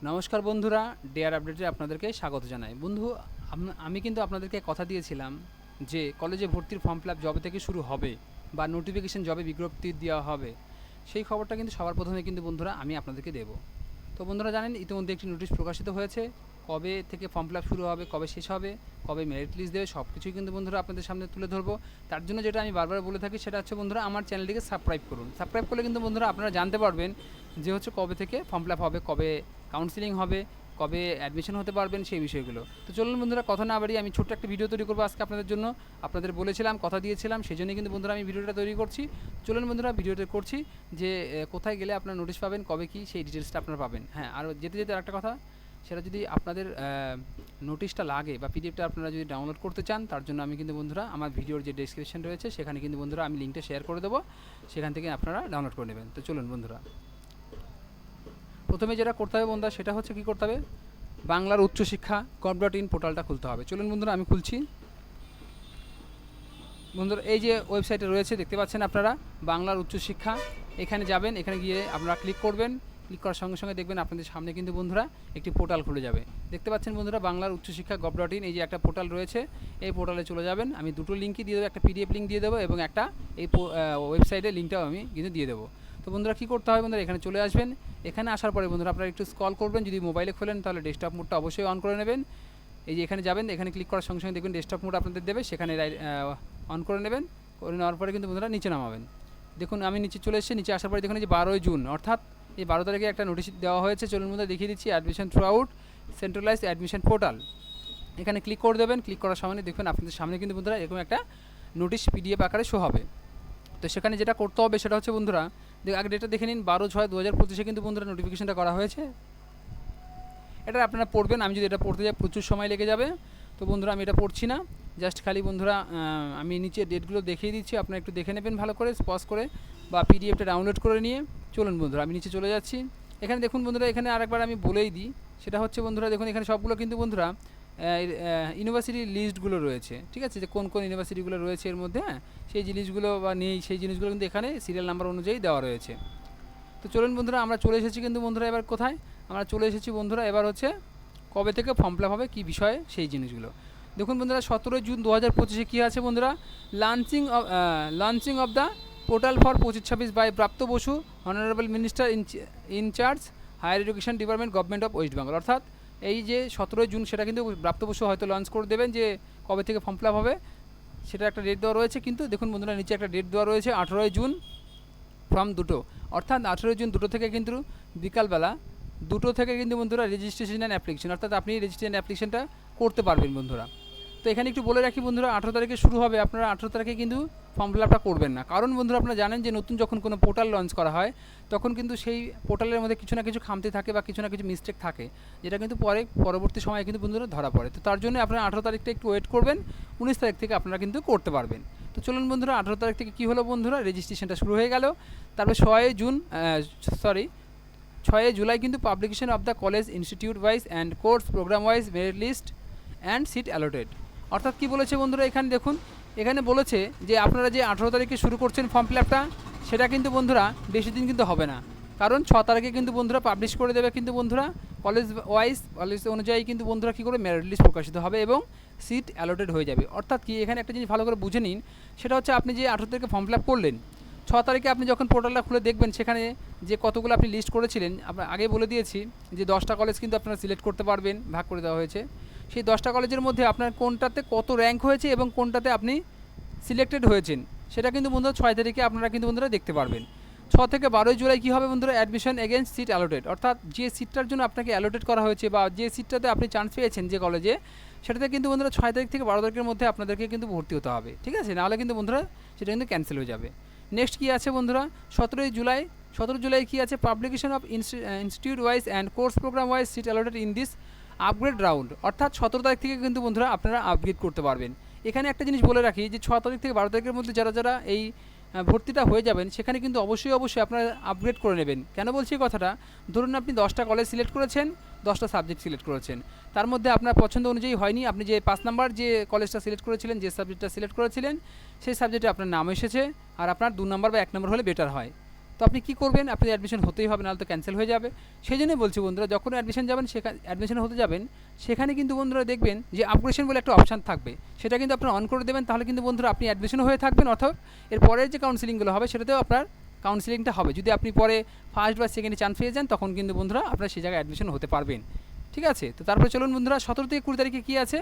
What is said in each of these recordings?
নমস্কার বন্ধুরা, ডেয়ার আপডেটে আপনাদেরকে স্বাগত জানাই। বন্ধু, আমি কিন্তু আপনাদেরকে কথা দিয়েছিলাম যে কলেজে ভর্তির ফর্ম ফিল আপ জবে থেকে শুরু হবে বা নোটিফিকেশন জবে বিজ্ঞপ্তি দেওয়া হবে, সেই খবরটা কিন্তু সবার প্রথমে কিন্তু বন্ধুরা আমি আপনাদেরকে দেবো। তো বন্ধুরা জানেন ইতিমধ্যে একটি নোটিশ প্রকাশিত হয়েছে, কবে থেকে ফর্ম ফিল আপ শুরু হবে, কবে শেষ হবে, কবে মেরিট লিস্ট দেবে, সব কিছুই কিন্তু বন্ধুরা আপনাদের সামনে তুলে ধরবো। তার জন্য যেটা আমি বারবার বলে থাকি সেটা হচ্ছে বন্ধুরা আমার চ্যানেলটিকে সাবস্ক্রাইব করুন। সাবস্ক্রাইব করলে কিন্তু বন্ধুরা আপনারা জানতে পারবেন যে হচ্ছে কবে থেকে ফর্ম ফিল আপ হবে, কবে কাউন্সিলিং হবে, কবে অ্যাডমিশন হতে পারবেন, সেই বিষয়গুলো। তো চলুন বন্ধুরা কথা না বাড়িয়ে আমি ছোট্ট একটা ভিডিও তৈরি করবো আজকে আপনাদের জন্য। আপনাদের বলেছিলাম, কথা দিয়েছিলাম, সেই জন্যই কিন্তু বন্ধুরা আমি ভিডিওটা তৈরি করছি। চলুন বন্ধুরা ভিডিওটা করছি যে কোথায় গেলে আপনারা নোটিশ পাবেন, কবে কি সেই ডিটেলসটা আপনারা পাবেন। হ্যাঁ, আর যেতে যেতে আরেকটা কথা, সেটা যদি আপনাদের নোটিশটা লাগে বা পিডিএফটা আপনারা যদি ডাউনলোড করতে চান, তার জন্য আমি কিন্তু বন্ধুরা আমার ভিডিওর যে ডেসক্রিপশন রয়েছে সেখানে কিন্তু বন্ধুরা আমি লিঙ্কটা শেয়ার করে দেবো, সেখান থেকে আপনারা ডাউনলোড করে নেবেন। তো চলুন বন্ধুরা, প্রথমে যেটা করতে হবে বন্ধুরা সেটা হচ্ছে কী করতে হবে, বাংলার উচ্চশিক্ষা gov.in পোর্টালটা খুলতে হবে। চলুন বন্ধুরা আমি খুলছি। বন্ধুরা এই যে ওয়েবসাইটে রয়েছে দেখতে পাচ্ছেন আপনারা, বাংলার উচ্চশিক্ষা, এখানে যাবেন, এখানে গিয়ে আপনারা ক্লিক করবেন। ক্লিক করার সঙ্গে সঙ্গে দেখবেন আপনাদের সামনে কিন্তু বন্ধুরা একটি পোর্টাল খুলে যাবে। দেখতে পাচ্ছেন বন্ধুরা বাংলার উচ্চশিক্ষা gov.in, এই যে একটা পোর্টাল রয়েছে, এই পোর্টালে চলে যাবেন। আমি দুটো লিঙ্কই দিয়ে দেবো, একটা পিডিএফ লিঙ্ক দিয়ে দেবো এবং একটা এই ওয়েবসাইটের লিঙ্কটাও আমি কিন্তু দিয়ে দেবো। তো বন্ধুরা কী করতে হবে বন্ধুরা, এখানে চলে আসবেন। এখানে আসার পরে বন্ধুরা আপনারা একটু স্ক্রল করবেন, যদি মোবাইলে খোলেন তাহলে ডেস্কটপ মোডটা অবশ্যই অন করে নেবেন। এই যে এখানে যাবেন, এখানে ক্লিক করার সঙ্গে সঙ্গে দেখবেন ডেস্কটপ মোড আপনাদের দেবে, সেখানে অন করে নেবেন। করে নেওয়ার পরে কিন্তু বন্ধুরা নিচে নামাবেন। দেখুন আমি নিচে চলে এসেছি, নিচে আসার পরে দেখুন এই যে 12ই জুন, অর্থাৎ এই 12 তারিখে একটা নোটিশ দেওয়া হয়েছে। চলুন বন্ধুরা দেখিয়ে দিচ্ছি, admission through out centralised admission portal. এখানে ক্লিক করে দেবেন। ক্লিক করার সময় দেখবেন আপনাদের সামনে কিন্তু বন্ধুরা এরকম একটা নোটিশ পিডিএফ আকারে শো হবে। তো সেখানে যেটা করতে হবে সেটা হচ্ছে বন্ধুরা, আগে ডেটটা দেখে নিন, 12/6/2025 কিন্তু বন্ধুরা নোটিফিকেশনটা করা হয়েছে। এটা আপনারা পড়বেন, আমি যদি এটা পড়তে যাই প্রচুর সময় লেগে যাবে। তো বন্ধুরা আমি এটা পড়ছি না, জাস্ট খালি বন্ধুরা আমি নিচে ডেটগুলো দেখিয়ে দিচ্ছি, আপনারা একটু দেখে নেবেন ভালো করে পজ করে বা পিডিএফটা ডাউনলোড করে নিয়ে। চলুন বন্ধুরা আমি নিচে চলে যাচ্ছি। এখানে দেখুন বন্ধুরা, এখানে আরেকবার আমি বলেই দিই, সেটা হচ্ছে বন্ধুরা দেখুন এখানে সবগুলো কিন্তু বন্ধুরা ইউনিভার্সিটির লিস্টগুলো রয়েছে, ঠিক আছে, যে কোন কোন ইউনিভার্সিটিগুলো রয়েছে এর মধ্যে, হ্যাঁ সেই জিনিসগুলো বা নেই সেই জিনিসগুলো কিন্তু এখানে সিরিয়াল নাম্বার অনুযায়ী দেওয়া রয়েছে। তো চলুন বন্ধুরা আমরা চলে এসেছি কিন্তু বন্ধুরা, এবার কোথায় আমরা চলে এসেছি বন্ধুরা, এবার হচ্ছে কবে থেকে ফর্ম ফিল আপ হবে, কী বিষয়ে সেই জিনিসগুলো দেখুন বন্ধুরা। 17 জুন 2025 কী আছে বন্ধুরা, launching of the portal for 25-26 by Bratya Basu, honourable minister in charge higher education department, government of West Bengal. অর্থাৎ এই যে 17 জুন সেটা কিন্তু প্রাপ্ত বসু হয়তো লঞ্চ করে দেবেন যে কবে থেকে ফর্ম ফিল আপ হবে, সেটা একটা ডেট দেওয়া রয়েছে। কিন্তু দেখুন বন্ধুরা নিচে একটা ডেট দেওয়া রয়েছে 18 জুন ফ্রম 2, অর্থাৎ 18 জুন 2 থেকে কিন্তু বিকালবেলা 2 থেকে কিন্তু বন্ধুরা রেজিস্ট্রেশন অ্যান্ড অ্যাপ্লিকেশন, অর্থাৎ আপনি রেজিস্ট্রেশন অ্যাপ্লিকেশনটা করতে পারবেন বন্ধুরা। তো এখানে একটু বলে রাখি বন্ধুরা, 18 তারিখে শুরু হবে, আপনারা 18 তারিখে কিন্তু ফর্ম ফিল আপটা করবেন না, কারণ বন্ধুরা আপনারা জানেন যে নতুন যখন কোনো পোর্টাল লঞ্চ করা হয় তখন কিন্তু সেই পোর্টালের মধ্যে কিছু না কিছু খামতি থাকে বা কিছু না কিছু মিস্টেক থাকে, যেটা কিন্তু পরবর্তী সময়ে কিন্তু বন্ধুরা ধরা পড়ে। তো তার জন্য আপনারা 18 তারিখটা একটু ওয়েট করবেন, 19 তারিখ থেকে আপনারা কিন্তু করতে পারবেন। তো চলুন বন্ধুরা 18 তারিখ থেকে কী হলো বন্ধুরা, রেজিস্ট্রেশনটা শুরু হয়ে গেল। তারপর 6 জুলাই কিন্তু publication of the college institute wise and course programme wise merit list and seat allotted. অর্থাৎ কী বলেছে বন্ধুরা, এখানে দেখুন, এখানে বলেছে যে আপনারা যে 18 তারিখে শুরু করছেন ফর্ম ফিল আপটা, সেটা কিন্তু বন্ধুরা বেশি দিন কিন্তু হবে না, কারণ 6 তারিখে কিন্তু বন্ধুরা পাবলিশ করে দেবে কিন্তু বন্ধুরা কলেজ অনুযায়ী কিন্তু বন্ধুরা কী করে মেরিট লিস্ট প্রকাশিত হবে এবং সিট অ্যালোটেড হয়ে যাবে। অর্থাৎ কি, এখানে একটা জিনিস ভালো করে বুঝে নিন, সেটা হচ্ছে আপনি যে 18 তারিখে ফর্ম ফিল আপ করলেন, 6 তারিখে আপনি যখন পোর্টালটা খুলে দেখবেন সেখানে যে কতগুলো আপনি লিস্ট করেছিলেন, আপনার আগে বলে দিয়েছি যে 10টা কলেজ কিন্তু আপনারা সিলেক্ট করতে পারবেন, ভাগ করে দেওয়া হয়েছে। সেই 10টা কলেজের মধ্যে আপনার কোনটাতে কত র্যাঙ্ক হয়েছে এবং কোনটাতে আপনি সিলেক্টেড হয়েছেন, সেটা কিন্তু বন্ধুরা 6 তারিখে আপনারা কিন্তু বন্ধুরা দেখতে পারবেন। 6 থেকে 12 জুলাই কী হবে বন্ধুরা, অ্যাডমিশন এগেইনস্ট সিট অ্যালোটেড, অর্থাৎ যে সিটটার জন্য আপনাকে অ্যালোটেড করা হয়েছে বা যে সিটটাতে আপনি চান্স পেয়েছেন যে কলেজে, সেটাতে কিন্তু বন্ধুরা 6 তারিখ থেকে 12 তারিখের মধ্যে আপনাদেরকে কিন্তু ভর্তি হতে হবে, ঠিক আছে, নাহলে কিন্তু বন্ধুরা সেটা কিন্তু ক্যান্সেল হয়ে যাবে। নেক্সট কী আছে বন্ধুরা, 17 জুলাই কী আছে, publication of institute wise and course programme wise seat allotted in this upgrade round, অর্থাৎ 17 তারিখ থেকে কিন্তু বন্ধুরা আপনারা আপগ্রেড করতে পারবেন। এখানে একটা জিনিস বলে রাখি যে 6 তারিখ থেকে 12 তারিখের মধ্যে যারা যারা এই ভর্তিটা হয়ে যাবেন, সেখানে কিন্তু অবশ্যই আপনারা আপগ্রেড করে নেবেন। কেন বলছি এই কথাটা, ধরুন আপনি 10টা কলেজ সিলেক্ট করেছেন, 10টা সাবজেক্ট সিলেক্ট করেছেন, তার মধ্যে আপনার পছন্দ অনুযায়ী হয়নি, আপনি যে 5 নাম্বার যে কলেজটা সিলেক্ট করেছিলেন, যে সাবজেক্টটা সিলেক্ট করেছিলেন, সেই সাবজেক্টে আপনার নাম এসেছে আর আপনার 2 নাম্বার বা 1 নাম্বার হলে বেটার হয়। তো আপনি কী করবেন, আপনি অ্যাডমিশন হতেই হবে, নাহলে তো ক্যান্সেল হয়ে যাবে। সেই জন্যই বলছি বন্ধুরা, যখন অ্যাডমিশন যাবেন অ্যাডমিশন হতে যাবেন, সেখানে কিন্তু বন্ধুরা দেখবেন যে আপগ্রেডেশন বলে একটা অপশান থাকবে, সেটা কিন্তু আপনারা অন করে দেবেন। তাহলে কিন্তু বন্ধুরা আপনি অ্যাডমিশন হয়ে থাকবেন, অর্থাৎ এর পরের যে কাউন্সিলিংগুলো হবে সেটাতেও আপনার কাউন্সিলিংটা হবে। যদি আপনি পরে ফার্স্ট বা সেকেন্ডে চান্স পেয়ে যান, তখন কিন্তু বন্ধুরা আপনারা সেই জায়গায় অ্যাডমিশন হতে পারবেন। ঠিক আছে, তো তারপরে চলুন বন্ধুরা, 17 থেকে 20 তারিখে কী আছে,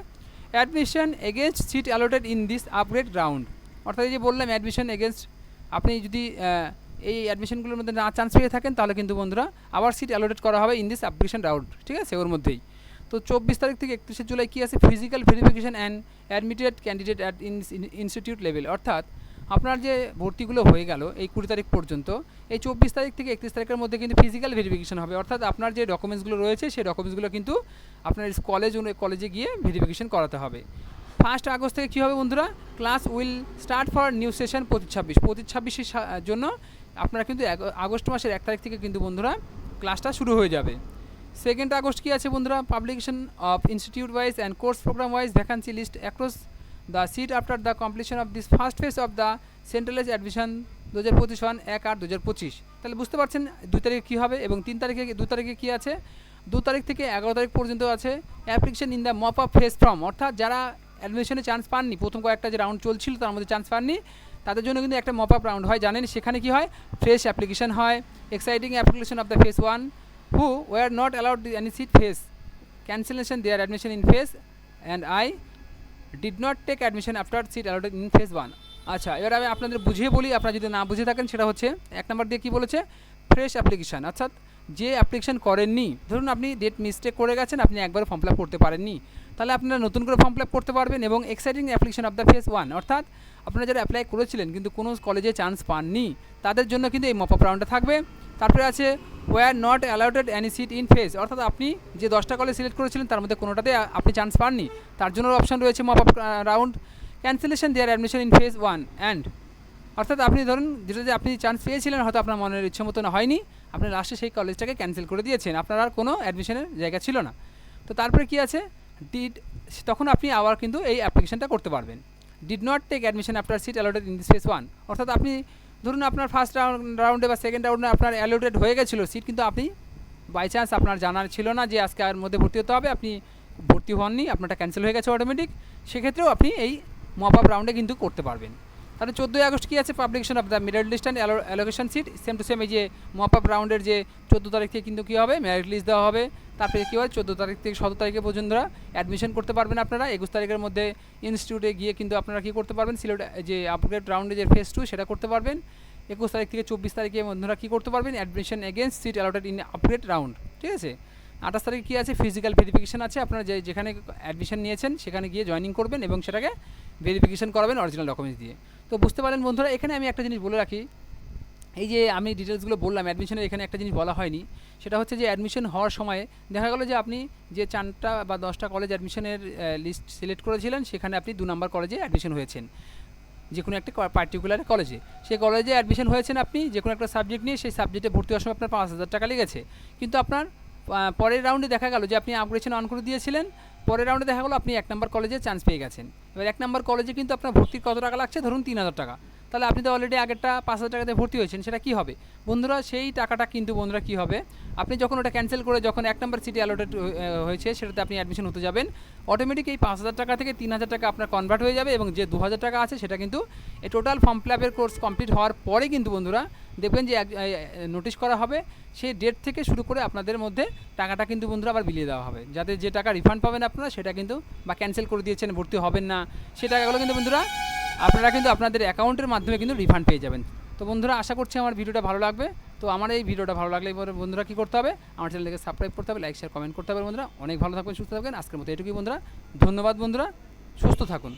admission against seat allotted in this upgrade round. অর্থাৎ এই যে বললাম অ্যাডমিশন এগেনস্ট, আপনি যদি এই অ্যাডমিশনগুলোর মধ্যে না চান্স পেয়ে থাকেন, তাহলে কিন্তু বন্ধুরা আবার সিট অ্যালোটেড করা হবে ইন দিস আপগ্রেডেশন রাউন্ড। ঠিক আছে, ওর মধ্যেই। তো 24 তারিখ থেকে 31 জুলাই কী আছে, physical verification and admitted candidate at institute level. অর্থাৎ আপনার যে ভর্তিগুলো হয়ে গেল এই 20 তারিখ পর্যন্ত, এই 24 তারিখ থেকে 31 তারিখের মধ্যে কিন্তু ফিজিক্যাল ভেরিফিকেশন হবে। অর্থাৎ আপনার যে ডকুমেন্টসগুলো রয়েছে সেই ডকুমেন্টসগুলো কিন্তু আপনার কলেজে গিয়ে ভেরিফিকেশন করাতে হবে। 1 আগস্ট থেকে কী হবে বন্ধুরা, class will start for new session 25-26 জন্য আপনারা কিন্তু আগস্ট মাসের 1 তারিখ থেকে কিন্তু বন্ধুরা ক্লাসটা শুরু হয়ে যাবে। 2 আগস্ট কী আছে বন্ধুরা, publication of institute wise and course programme wise vacancy list across the seat after the completion of this first phase of the centralise admission 2025 1/8/2025। তাহলে বুঝতে পারছেন 2 তারিখে কী হবে, এবং 2 তারিখে কী আছে, 2 তারিখ থেকে 11 তারিখ পর্যন্ত আছে application in the mop up phase form. অর্থাৎ যারা অ্যাডমিশনে চান্স পাননি, প্রথম কয়েকটা যে রাউন্ড চলছিল তার মধ্যে চান্স পাননি, তাদের জন্য কিন্তু একটা মপ আপ রাউন্ড হয়, জানেন। সেখানে কি হয়, ফ্রেশ অ্যাপ্লিকেশন হয়, existing application of the phase 1 who were not allowed any seat phase cancellation their admission in phase and I did not take admission after seat allowed in phase 1। আচ্ছা, এবার আমি আপনাদের বুঝিয়ে বলি, আপনারা যদি না বুঝে থাকেন, সেটা হচ্ছে 1 নম্বর দিয়ে কী বলেছে, ফ্রেশ অ্যাপ্লিকেশান। অর্থাৎ যে অ্যাপ্লিকেশান করেননি, ধরুন আপনি ডেট মিস্টেক করে গেছেন, আপনি একবার ফর্ম ফিল আপ করতে পারেননি, তাহলে আপনারা নতুন করে ফর্ম ফিল আপ করতে পারবেন। এবং exciting application of the phase 1, অর্থাৎ আপনারা যারা অ্যাপ্লাই করেছিলেন কিন্তু কোনো কলেজে চান্স পাননি, তাদের জন্য কিন্তু এই মপ আপ রাউন্ডটা থাকবে। তারপরে আছে were not allowed any seat in phase, অর্থাৎ আপনি যে 10টা কলেজ সিলেক্ট করেছিলেন তার মধ্যে কোনোটাতে আপনি চান্স পাননি, তার জন্য অপশান রয়েছে mop up round. Cancellation their admission in phase 1 and, অর্থাৎ আপনি ধরুন যেটাতে আপনি চান্স পেয়েছিলেন, হয়তো আপনার মনের ইচ্ছে মতো না হয়নি, আপনি লাস্টে সেই কলেজটাকে ক্যান্সেল করে দিয়েছেন, আপনার আর কোনো অ্যাডমিশনের জায়গা ছিল না। তো তারপরে কী আছে, তখন আপনি আবার কিন্তু এই অ্যাপ্লিকেশনটা করতে পারবেন। Did not take admission after seat allotted in this phase 1, অর্থাৎ আপনি ধরুন আপনার ফার্স্ট রাউন্ডে বা সেকেন্ড রাউন্ডে আপনার অ্যালোটেড হয়ে গেছিলো সিট, কিন্তু আপনি বাই চান্স আপনার জানার ছিল না যে আজকে আর মধ্যে ভর্তি হতে হবে, আপনি ভর্তি হননি, আপনারটা ক্যান্সেল হয়ে গেছে অটোমেটিক, সেক্ষেত্রেও আপনি এই মপ আপ রাউন্ডে কিন্তু করতে পারবেন। তাহলে 14 আগস্ট কী আছে, publication of the merit list and allocation seat, same to same এই যে মপ আপ রাউন্ডের যে 14 তারিখ থেকে কিন্তু কী হবে, মেরিট লিস্ট দেওয়া হবে। তারপরে কী হয়, 14 তারিখ থেকে 17 তারিখে পর্যন্ত অ্যাডমিশন করতে পারবেন আপনারা। 21 তারিখের মধ্যে ইনস্টিটিউটে গিয়ে কিন্তু আপনারা কী করতে পারবেন, সিলেট যে আপগ্রেড রাউন্ডে যে ফেজ 2 সেটা করতে পারবেন। 21 তারিখ থেকে 24 তারিখে বন্ধুরা কী করতে পারবেন, admission against seat allotted in upgrade round. ঠিক আছে, 28 তারিখে কী আছে, ফিজিক্যাল ভেরিফিকেশন আছে, আপনারা যেখানে অ্যাডমিশন নিয়েছেন সেখানে গিয়ে জয়েনিং করবেন এবং সেটাকে ভেরিফিকেশন করাবেন অরিজিনাল ডকুমেন্টস দিয়ে। তো বুঝতে পারলেন বন্ধুরা, এখানে আমি একটা জিনিস বলে রাখি, এই যে আমি ডিটেলসগুলো বললাম অ্যাডমিশনের, এখানে একটা জিনিস বলা হয়নি, সেটা হচ্ছে যে অ্যাডমিশন হওয়ার সময় দেখা গেলো যে আপনি যে 4টা বা 10টা কলেজ অ্যাডমিশনের লিস্ট সিলেক্ট করেছিলেন, সেখানে আপনি 2 নম্বর কলেজে অ্যাডমিশন হয়েছেন, যে কোনো একটা পার্টিকুলার কলেজে। সেই কলেজে অ্যাডমিশন হয়েছেন আপনি যে কোনো একটা সাবজেক্ট নিয়ে, সেই সাবজেক্টে ভর্তি হওয়ার সময় আপনার 5,000 টাকা লেগেছে, কিন্তু আপনার পরের রাউন্ডে দেখা গেল যে আপনি আপগ্রেডেশন অন করে দিয়েছিলেন, পরের রাউন্ডে দেখা গেলো আপনি 1 নম্বর কলেজে চান্স পেয়ে গেছেন। এবার 1 নম্বর কলেজে কিন্তু আপনার ভর্তির কত টাকা লাগছে, ধরুন 3,000 টাকা, তাহলে আপনি তো অলরেডি আগেরটা 5,000 টাকাতে ভর্তি হয়েছেন, সেটা কী হবে বন্ধুরা, সেই টাকাটা কিন্তু বন্ধুরা কী হবে, আপনি যখন ওটা ক্যান্সেল করে যখন 1 নম্বর সিটে অ্যালোটেড হয়েছে সেটাতে আপনি অ্যাডমিশন হতে যাবেন, অটোমেটিক এই 5,000 টাকা থেকে 3,000 টাকা আপনার কনভার্ট হয়ে যাবে, এবং যে 2,000 টাকা আছে সেটা কিন্তু এই টোটাল ফর্ম ফিল আপের কোর্স কমপ্লিট হওয়ার পরে কিন্তু বন্ধুরা দেখবেন যে নোটিশ করা হবে, সেই ডেট থেকে শুরু করে আপনাদের মধ্যে টাকাটা কিন্তু বন্ধুরা আবার বিলিয়ে দেওয়া হবে, যাতে যে টাকা রিফান্ড পাবেন আপনারা সেটা কিন্তু, বা ক্যান্সেল করে দিয়েছেন ভর্তি হবেন না, সেই টাকাগুলো কিন্তু বন্ধুরা আপনারা কিন্তু আপনাদের অ্যাকাউন্টের মাধ্যমে কিন্তু রিফান্ড পেয়ে যাবেন। তো বন্ধুরা আশা করছি আমার ভিডিওটা ভালো লাগবে। তো আমার এই ভিডিওটা ভালো লাগলে এবার বন্ধুরা কী করতে হবে, আমার চ্যানেলকে সাবস্ক্রাইব করতে হবে, লাইক শেয়ার কমেন্ট করতে হবে বন্ধুরা। অনেক ভালো থাকবেন, সুস্থ থাকবেন, আজকের মতো এটুকুই বন্ধুরা, ধন্যবাদ বন্ধুরা, সুস্থ থাকুন।